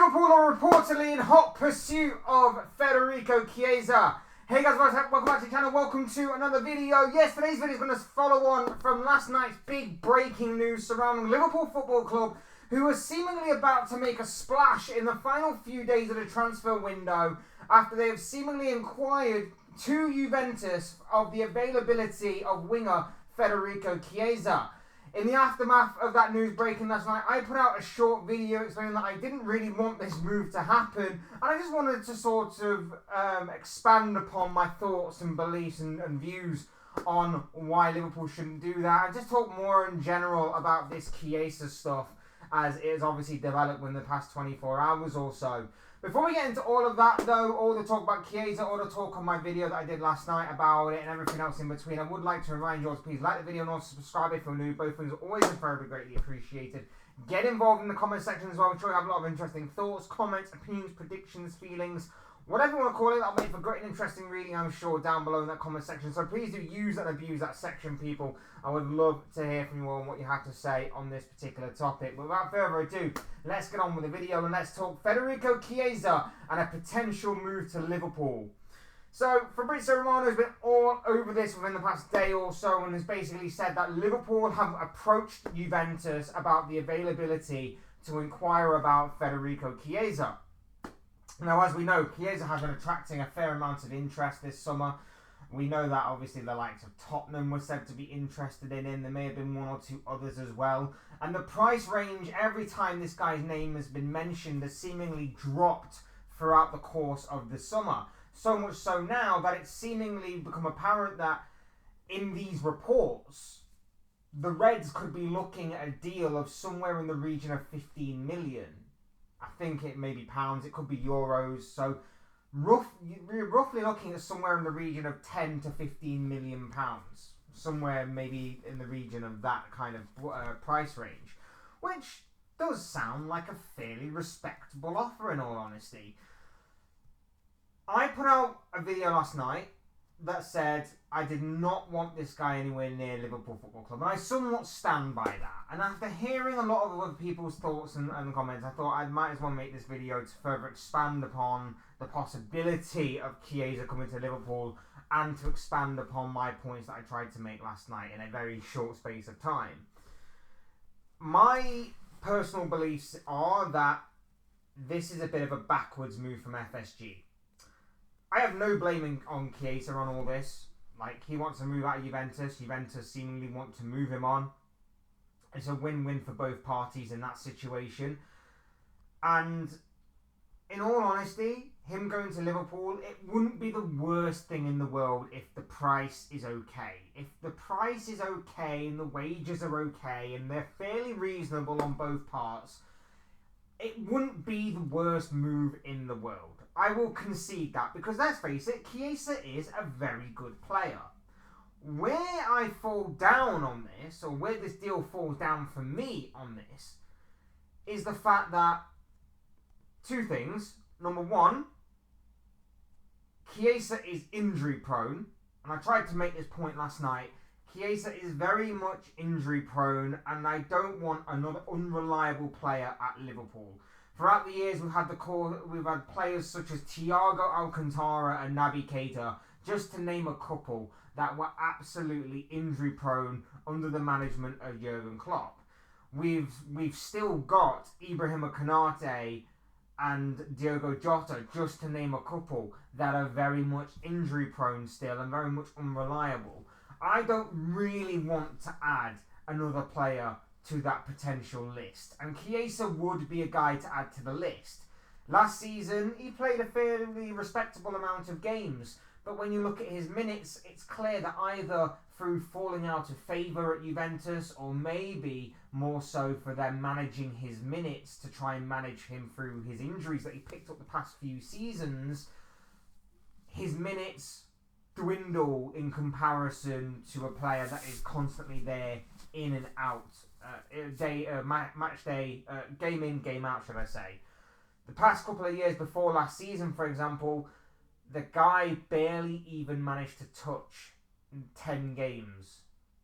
Liverpool are reportedly in hot pursuit of Federico Chiesa. Hey guys, welcome back to the channel. Welcome to another video. Yes, today's video is going to follow on from last night's big breaking news surrounding Liverpool Football Club, who are seemingly about to make a splash in the final few days of the transfer window after they have seemingly inquired to Juventus of the availability of winger Federico Chiesa. In the aftermath of that news breaking last night, I put out a short video explaining that I didn't really want this move to happen, and I just wanted to sort of expand upon my thoughts and beliefs and views on why Liverpool shouldn't do that, and just talk more in general about this Chiesa stuff as it has obviously developed in the past 24 hours or so. Before we get into all of that though, all the talk about Chiesa, all the talk on my video that I did last night about it and everything else in between, I would like to remind you all to please like the video and also subscribe if you're new. Both things are always and very greatly appreciated. Get involved in the comment section as well. I'm sure you have a lot of interesting thoughts, comments, opinions, predictions, feelings, whatever you want to call it. That'll make for great and interesting reading, I'm sure, down below in that comment section. So please do use and abuse that section, people. I would love to hear from you all and what you have to say on this particular topic. But without further ado, let's get on with the video and let's talk Federico Chiesa and a potential move to Liverpool. So Fabrizio Romano has been all over this within the past day or so and has basically said that Liverpool have approached Juventus about the availability to inquire about Federico Chiesa. Now, as we know, Chiesa has been attracting a fair amount of interest this summer. We know that obviously the likes of Tottenham were said to be interested in him. There may have been one or two others as well. And the price range, every time this guy's name has been mentioned, has seemingly dropped throughout the course of the summer. So much so now that it's seemingly become apparent that in these reports, the Reds could be looking at a deal of somewhere in the region of 15 million. I think it may be pounds, it could be euros. So roughly looking at somewhere in the region of 10 to 15 million pounds. Somewhere maybe in the region of that kind of price range. Which does sound like a fairly respectable offer in all honesty. I put out a video last night that said I did not want this guy anywhere near Liverpool Football Club, and I somewhat stand by that. And after hearing a lot of other people's thoughts and comments, I thought I might as well make this video to further expand upon the possibility of Chiesa coming to Liverpool and to expand upon my points that I tried to make last night in a very short space of time. My personal beliefs are that this is a bit of a backwards move from FSG. I have no blaming on Chiesa on all this. Like, he wants to move out of Juventus. Juventus seemingly want to move him on. It's a win-win for both parties in that situation. And in all honesty, him going to Liverpool, it wouldn't be the worst thing in the world if the price is okay. If the price is okay and the wages are okay and they're fairly reasonable on both parts, it wouldn't be the worst move in the world. I will concede that, because let's face it, Chiesa is a very good player. Where I fall down on this, or where this deal falls down for me on this, is the fact that two things. Number one, Chiesa is injury prone, and I tried to make this point last night. Chiesa is very much injury prone, and I don't want another unreliable player at Liverpool. Throughout the years, we've had players such as Thiago Alcantara and Naby Keita, just to name a couple, that were absolutely injury prone under the management of Jurgen Klopp. We've still got Ibrahima Konate and Diogo Jota, just to name a couple, that are very much injury prone still and very much unreliable. I don't really want to add another player to that potential list, and Chiesa would be a guy to add to the list. Last season, he played a fairly respectable amount of games, but when you look at his minutes, it's clear that either through falling out of favour at Juventus, or maybe more so for them managing his minutes to try and manage him through his injuries that he picked up the past few seasons, his minutes dwindle in comparison to a player that is constantly there, in and out, match day, game in, game out, should I say. The past couple of years before last season, for example, the guy barely even managed to touch 10 games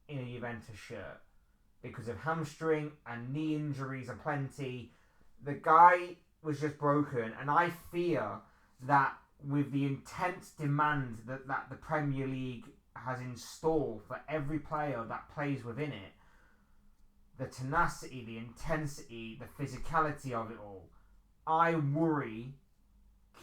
in a Juventus shirt because of hamstring and knee injuries aplenty. The guy was just broken, and I fear that with the intense demand that the Premier League has in store for every player that plays within it, the tenacity, the intensity, the physicality of it all, I worry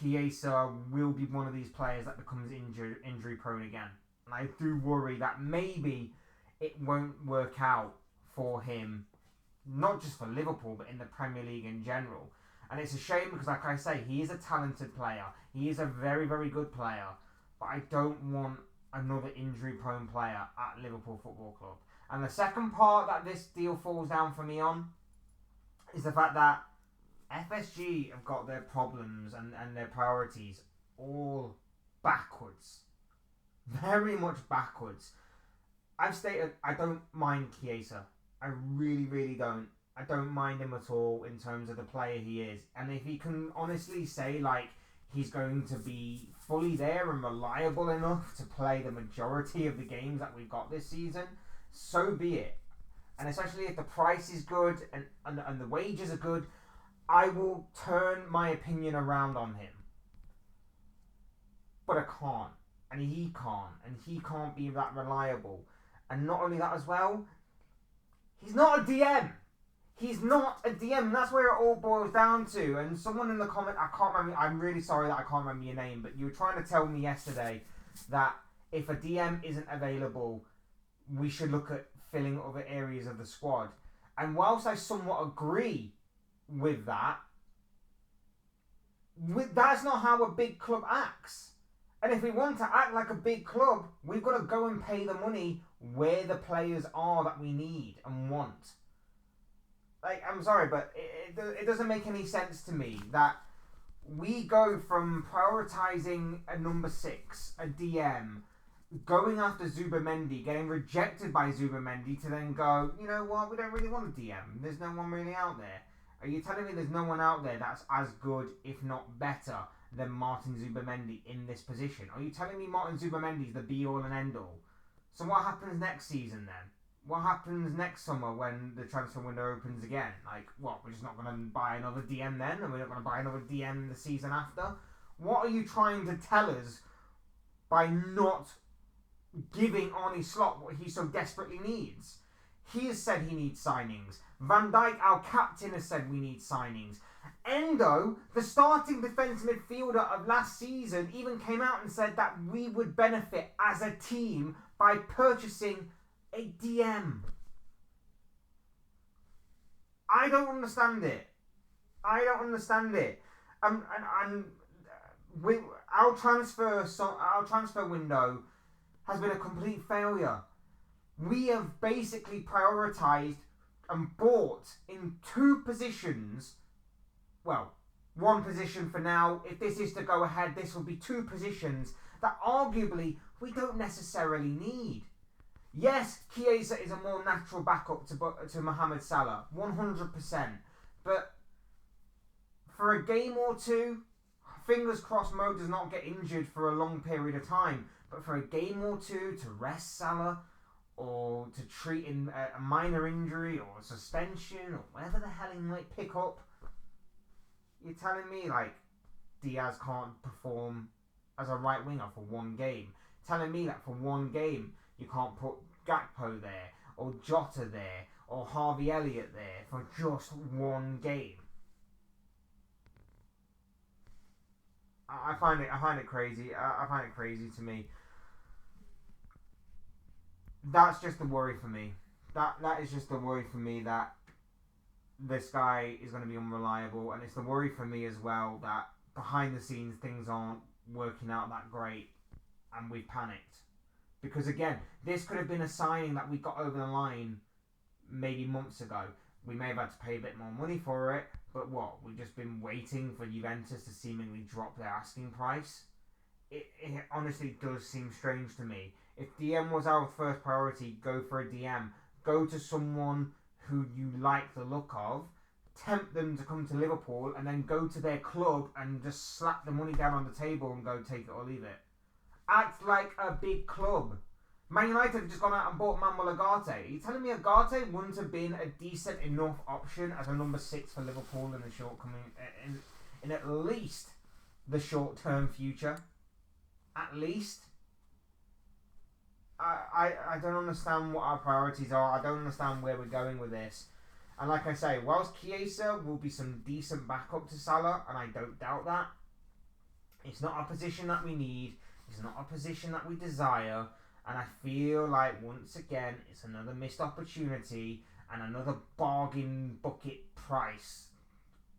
Chiesa will be one of these players that becomes injury prone again. And I do worry that maybe it won't work out for him, not just for Liverpool, but in the Premier League in general. And it's a shame because, like I say, he is a talented player. He is a very, very good player. But I don't want another injury-prone player at Liverpool Football Club. And the second part that this deal falls down for me on is the fact that FSG have got their problems and their priorities all backwards. Very much backwards. I've stated I don't mind Chiesa. I really, really don't. I don't mind him at all in terms of the player he is. And if he can honestly say, like, he's going to be fully there and reliable enough to play the majority of the games that we've got this season, so be it. And especially if the price is good and the wages are good, I will turn my opinion around on him. But I can't. And he can't. And he can't be that reliable. And not only that as well, he's not a DM. He's not a DM. And that's where it all boils down to. And someone in the comment, I can't remember, I'm really sorry that I can't remember your name, but you were trying to tell me yesterday that if a DM isn't available, we should look at filling other areas of the squad. And whilst I somewhat agree with that, that's not how a big club acts. And if we want to act like a big club, we've got to go and pay the money where the players are that we need and want. Like, I'm sorry, but it doesn't make any sense to me that we go from prioritising a number 6, a DM, going after Zubimendi, getting rejected by Zubimendi, to then go, you know what, we don't really want a DM. There's no one really out there. Are you telling me there's no one out there that's as good, if not better, than Martin Zubimendi in this position? Are you telling me Martin Zubimendi is the be-all and end-all? So what happens next season then? What happens next summer when the transfer window opens again? Like, what, we're just not going to buy another DM then? And we're not going to buy another DM the season after? What are you trying to tell us by not giving Arne Slot what he so desperately needs? He has said he needs signings. Van Dijk, our captain, has said we need signings. Endo, the starting defence midfielder of last season, even came out and said that we would benefit as a team by purchasing a DM. I don't understand it. I don't understand it. And our transfer window has been a complete failure. We have basically prioritised and bought in 2 positions. Well, 1 position for now. If this is to go ahead, this will be 2 positions that arguably we don't necessarily need. Yes, Chiesa is a more natural backup to Mohamed Salah, 100%. But for a game or 2, fingers crossed Mo does not get injured for a long period of time, but for a game or 2 to rest Salah, or to treat in a minor injury or a suspension or whatever the hell he might pick up, you're telling me like Diaz can't perform as a right winger for 1 game? Telling me that for 1 game you can't put Gakpo there or Jota there or Harvey Elliott there for just 1 game? I find it crazy. I find it crazy to me. That's just the worry for me. That is just the worry for me that this guy is going to be unreliable, and it's the worry for me as well that behind the scenes things aren't working out that great, and we've panicked. Because again, this could have been a signing that we got over the line maybe months ago. We may have had to pay a bit more money for it, but what? We've just been waiting for Juventus to seemingly drop their asking price. It honestly does seem strange to me. If DM was our first priority, go for a DM. Go to someone who you like the look of, tempt them to come to Liverpool, and then go to their club and just slap the money down on the table and go take it or leave it. Act like a big club. Man United have just gone out and bought Manuel Ugarte. Are you telling me Ugarte wouldn't have been a decent enough option as a number 6 for Liverpool in the in at least the short-term future. At least. I don't understand what our priorities are. I don't understand where we're going with this. And like I say, whilst Chiesa will be some decent backup to Salah, and I don't doubt that, it's not a position that we need. It's not a position that we desire. And I feel like, once again, it's another missed opportunity and another bargain bucket price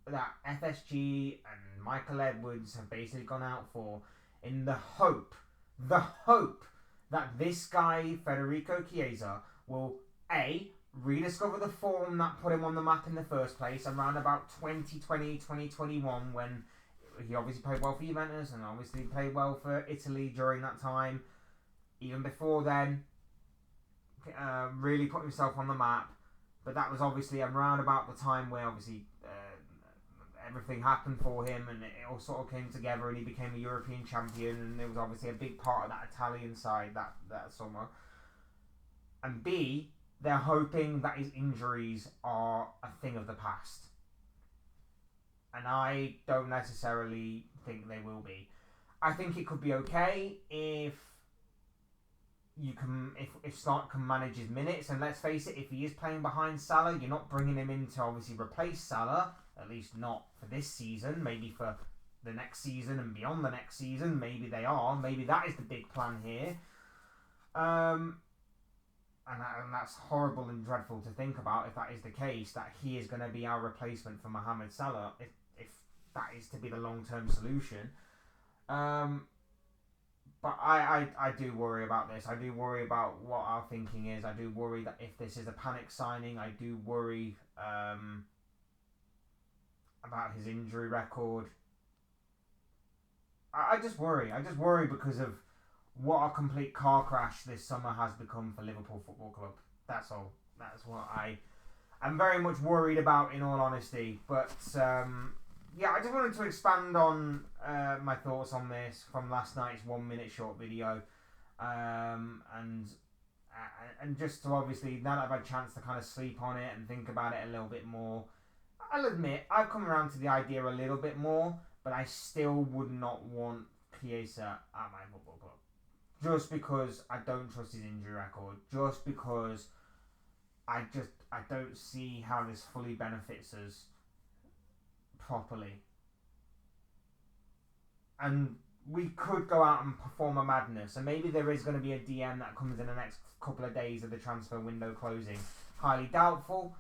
that FSG and Michael Edwards have basically gone out for, in the hope that this guy, Federico Chiesa, will A, rediscover the form that put him on the map in the first place around about 2020, 2021, when he obviously played well for Juventus and obviously played well for Italy during that time. Even before then, really put himself on the map. But that was obviously around about the time where obviously everything happened for him and it all sort of came together and he became a European champion, and it was obviously a big part of that Italian side that summer. And B, they're hoping that his injuries are a thing of the past. And I don't necessarily think they will be. I think it could be okay if Stark can manage his minutes, and let's face it, if he is playing behind Salah, you're not bringing him in to obviously replace Salah, at least not for this season, maybe for the next season and beyond the next season, maybe they are, maybe that is the big plan here. And that's horrible and dreadful to think about, if that is the case, that he is going to be our replacement for Mohamed Salah, if that is to be the long-term solution. But I do worry about this. I do worry about what our thinking is. I do worry that if this is a panic signing, I do worry about his injury record. I just worry. I just worry because of what a complete car crash this summer has become for Liverpool Football Club. That's all. That's what I'm very much worried about, in all honesty. But yeah, I just wanted to expand on my thoughts on this from last night's 1 minute short video, and just to obviously, now that I've had a chance to kind of sleep on it and think about it a little bit more, I'll admit I've come around to the idea a little bit more, but I still would not want Chiesa at my football club, just because I don't trust his injury record, just because I don't see how this fully benefits us properly. And we could go out and perform a madness, and maybe there is going to be a DM that comes in the next couple of days of the transfer window closing. Highly doubtful.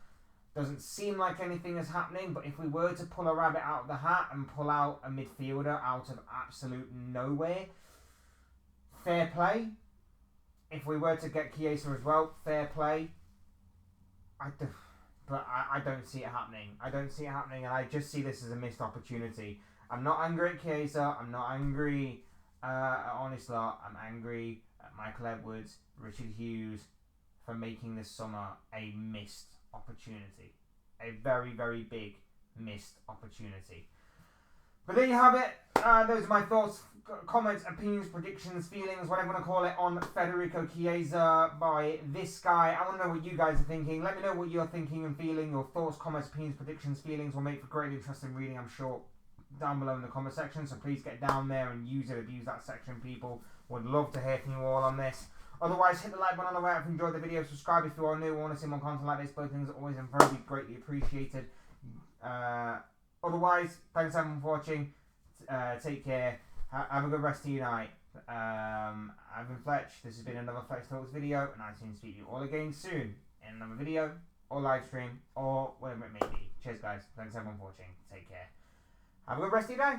Doesn't seem like anything is happening, but if we were to pull a rabbit out of the hat and pull out a midfielder out of absolute nowhere, fair play. If we were to get Chiesa as well, fair play. But I don't see it happening. I don't see it happening, and I just see this as a missed opportunity. I'm not angry at Chiesa. I'm not angry at Onisla. I'm angry at Michael Edwards, Richard Hughes, for making this summer a missed opportunity. A very, very big missed opportunity. But there you have it. Those are my thoughts, comments, opinions, predictions, feelings, whatever you want to call it, on Federico Chiesa by this guy. I want to know what you guys are thinking. Let me know what you're thinking and feeling. Your thoughts, comments, opinions, predictions, feelings will make for great interesting reading, I'm sure, down below in the comment section. So please get down there and use it. Abuse that section, people. Would love to hear from you all on this. Otherwise, hit the like button on the way if you enjoyed the video. Subscribe if you are new or want to see more content like this. Both things are always and very greatly appreciated. Otherwise, thanks everyone for watching. Take care. Have a good rest of your night. I've been Fletch. This has been another Fletch Talks video, and I'll soon speak to you all again soon in another video or live stream or whatever it may be. Cheers, guys. Thanks everyone for watching. Take care. Have a good rest of your day.